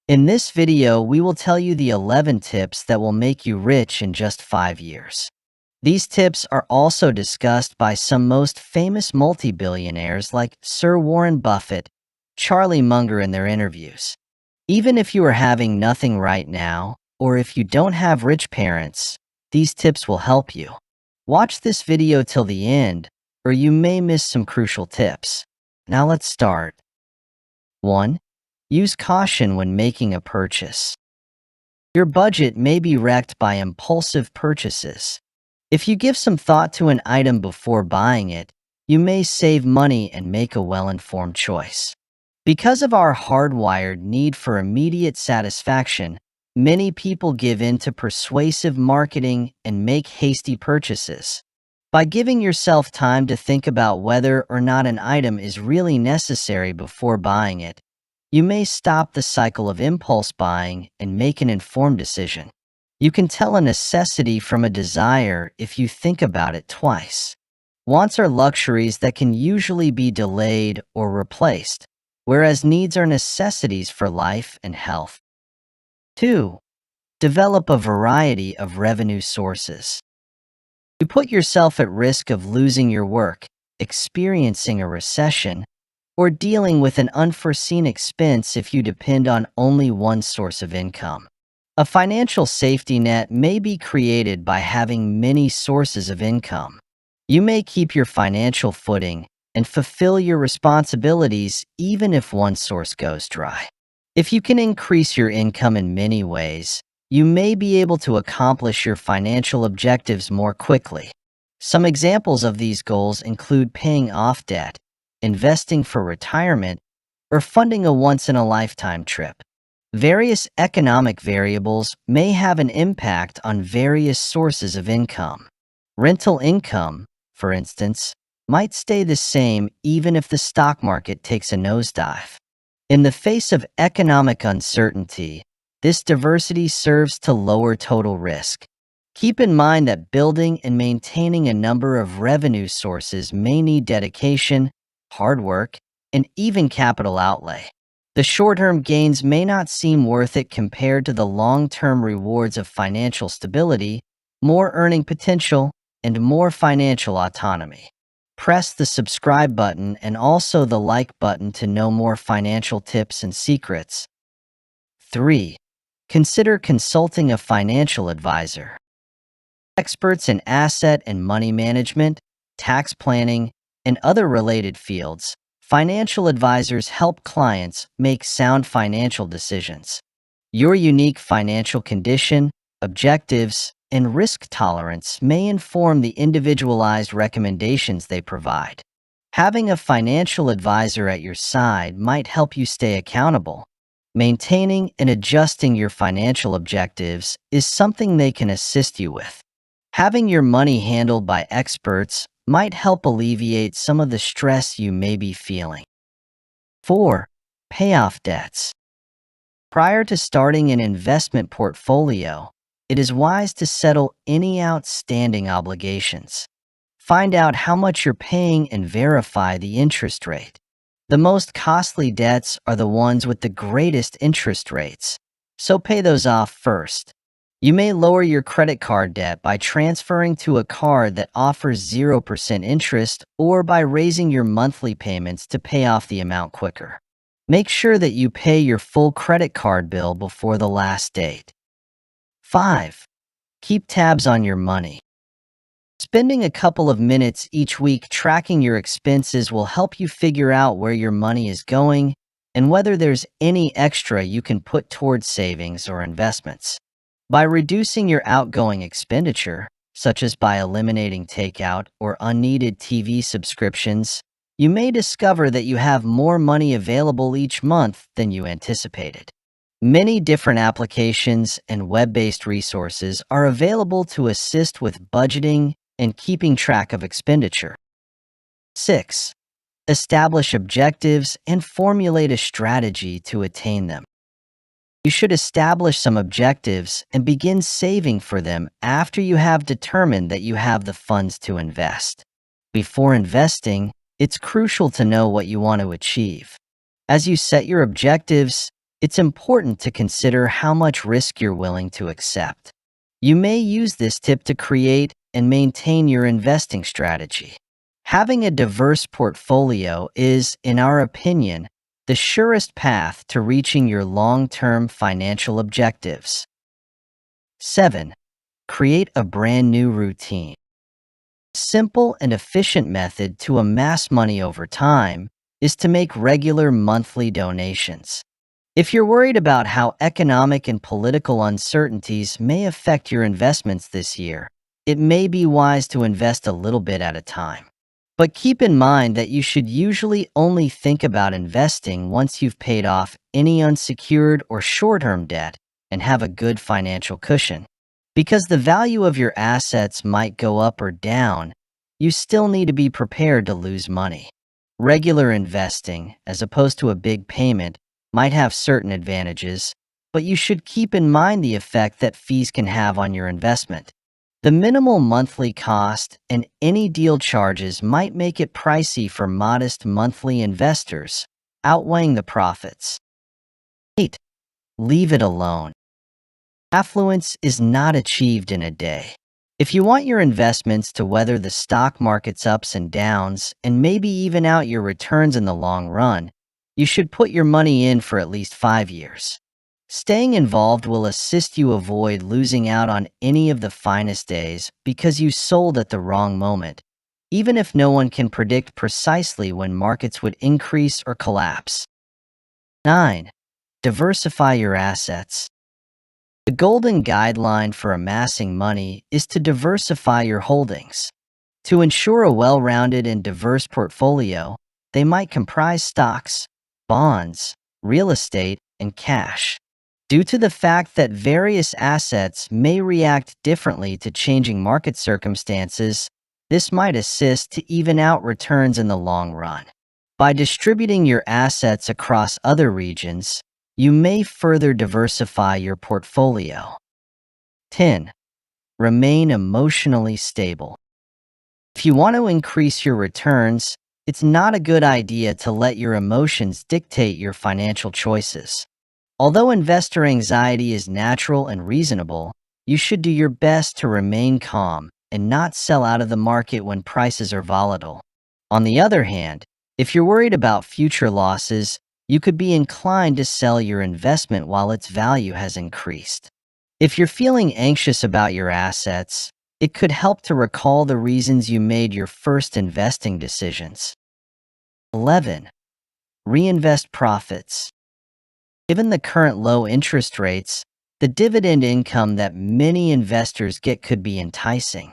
In this video, we will tell you the 11 tips that will make you rich in just 5 years. These tips are also discussed by some most famous multi-billionaires like Sir Warren Buffett, Charlie Munger in their interviews. Even if you are having nothing right now, or if you don't have rich parents, these tips will help you. Watch this video till the end, or you may miss some crucial tips. Now let's start. 1. Use caution when making a purchase. Your budget may be wrecked by impulsive purchases. If you give some thought to an item before buying it, you may save money and make a well-informed choice. Because of our hardwired need for immediate satisfaction, many people give in to persuasive marketing and make hasty purchases. By giving yourself time to think about whether or not an item is really necessary before buying it, you may stop the cycle of impulse buying and make an informed decision. You can tell a necessity from a desire if you think about it twice. Wants are luxuries that can usually be delayed or replaced, whereas needs are necessities for life and health. 2. Develop a variety of revenue sources. You put yourself at risk of losing your work, experiencing a recession, or dealing with an unforeseen expense if you depend on only one source of income. A financial safety net may be created by having many sources of income. You may keep your financial footing and fulfill your responsibilities even if one source goes dry. If you can increase your income in many ways, you may be able to accomplish your financial objectives more quickly. Some examples of these goals include paying off debt, investing for retirement, or funding a once-in-a-lifetime trip. Various economic variables may have an impact on various sources of income. Rental income, for instance, might stay the same even if the stock market takes a nosedive. In the face of economic uncertainty, this diversity serves to lower total risk. Keep in mind that building and maintaining a number of revenue sources may need dedication, hard work, and even capital outlay. The short-term gains may not seem worth it compared to the long-term rewards of financial stability, more earning potential, and more financial autonomy. Press the subscribe button and also the like button to know more financial tips and secrets. 3. Consider consulting a financial advisor. Experts in asset and money management, tax planning, and other related fields, financial advisors help clients make sound financial decisions. Your unique financial condition, objectives, and risk tolerance may inform the individualized recommendations they provide. Having a financial advisor at your side might help you stay accountable. Maintaining and adjusting your financial objectives is something they can assist you with. Having your money handled by experts might help alleviate some of the stress you may be feeling. 4. Pay off debts. Prior to starting an investment portfolio, it is wise to settle any outstanding obligations. Find out how much you're paying and verify the interest rate. The most costly debts are the ones with the greatest interest rates, so pay those off first. You may lower your credit card debt by transferring to a card that offers 0% interest or by raising your monthly payments to pay off the amount quicker. Make sure that you pay your full credit card bill before the last date. 5. Keep tabs on your money. Spending a couple of minutes each week tracking your expenses will help you figure out where your money is going and whether there's any extra you can put towards savings or investments. By reducing your outgoing expenditure, such as by eliminating takeout or unneeded TV subscriptions, you may discover that you have more money available each month than you anticipated. Many different applications and web-based resources are available to assist with budgeting and keeping track of expenditure. 6. Establish objectives and formulate a strategy to attain them. You should establish some objectives and begin saving for them after you have determined that you have the funds to invest. Before investing, it's crucial to know what you want to achieve. As you set your objectives, it's important to consider how much risk you're willing to accept. You may use this tip to create and maintain your investing strategy. Having a diverse portfolio is, in our opinion, the surest path to reaching your long-term financial objectives. 7. Create a brand new routine. A simple and efficient method to amass money over time is to make regular monthly donations. If you're worried about how economic and political uncertainties may affect your investments this year, it may be wise to invest a little bit at a time. But keep in mind that you should usually only think about investing once you've paid off any unsecured or short-term debt and have a good financial cushion. Because the value of your assets might go up or down, you still need to be prepared to lose money. Regular investing, as opposed to a big payment, might have certain advantages, but you should keep in mind the effect that fees can have on your investment. The minimal monthly cost and any deal charges might make it pricey for modest monthly investors, outweighing the profits. 8. Leave it alone. Affluence is not achieved in a day. If you want your investments to weather the stock market's ups and downs and maybe even out your returns in the long run, you should put your money in for at least 5 years. Staying involved will assist you avoid losing out on any of the finest days because you sold at the wrong moment, even if no one can predict precisely when markets would increase or collapse. 9. Diversify your assets. The golden guideline for amassing money is to diversify your holdings. To ensure a well-rounded and diverse portfolio, they might comprise stocks, bonds, real estate, and cash. Due to the fact that various assets may react differently to changing market circumstances, this might assist to even out returns in the long run. By distributing your assets across other regions, you may further diversify your portfolio. 10. Remain emotionally stable. If you want to increase your returns, it's not a good idea to let your emotions dictate your financial choices. Although investor anxiety is natural and reasonable, you should do your best to remain calm and not sell out of the market when prices are volatile. On the other hand, if you're worried about future losses, you could be inclined to sell your investment while its value has increased. If you're feeling anxious about your assets, it could help to recall the reasons you made your first investing decisions. 11. Reinvest profits. Given the current low interest rates, the dividend income that many investors get could be enticing.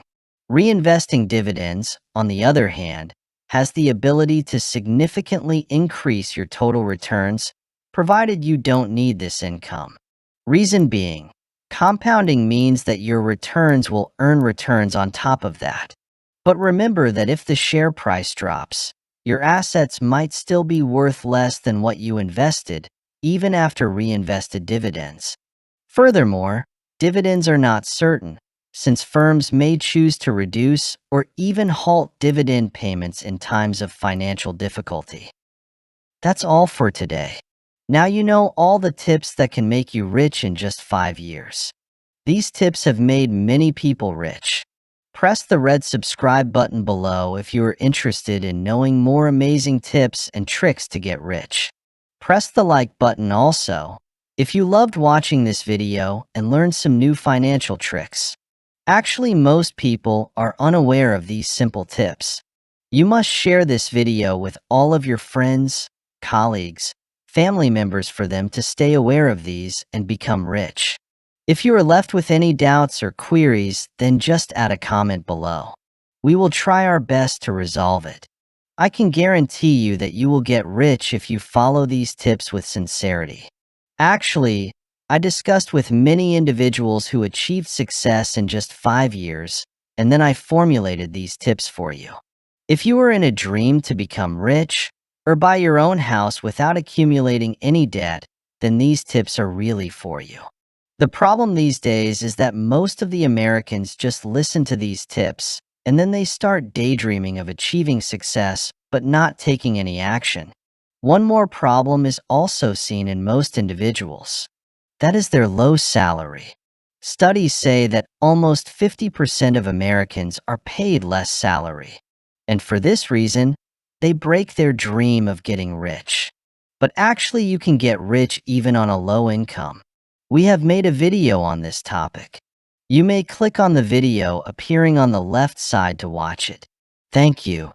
Reinvesting dividends, on the other hand, has the ability to significantly increase your total returns, provided you don't need this income. Reason being, compounding means that your returns will earn returns on top of that. But remember that if the share price drops, your assets might still be worth less than what you invested, even after reinvested dividends. Furthermore, dividends are not certain, since firms may choose to reduce or even halt dividend payments in times of financial difficulty. That's all for today. Now you know all the tips that can make you rich in just 5 years. These tips have made many people rich. Press the red subscribe button below if you are interested in knowing more amazing tips and tricks to get rich. Press the like button also if you loved watching this video and learned some new financial tricks. Actually, most people are unaware of these simple tips. You must share this video with all of your friends, colleagues, family members for them to stay aware of these and become rich. If you are left with any doubts or queries, then just add a comment below. We will try our best to resolve it. I can guarantee you that you will get rich if you follow these tips with sincerity. Actually, I discussed with many individuals who achieved success in just 5 years, and then I formulated these tips for you. If you are in a dream to become rich or buy your own house without accumulating any debt, then these tips are really for you. The problem these days is that most of the Americans just listen to these tips, and then they start daydreaming of achieving success but not taking any action. One more problem is also seen in most individuals. That is their low salary. Studies say that almost 50% of Americans are paid less salary. And for this reason, they break their dream of getting rich. But actually, you can get rich even on a low income. We have made a video on this topic. You may click on the video appearing on the left side to watch it. Thank you.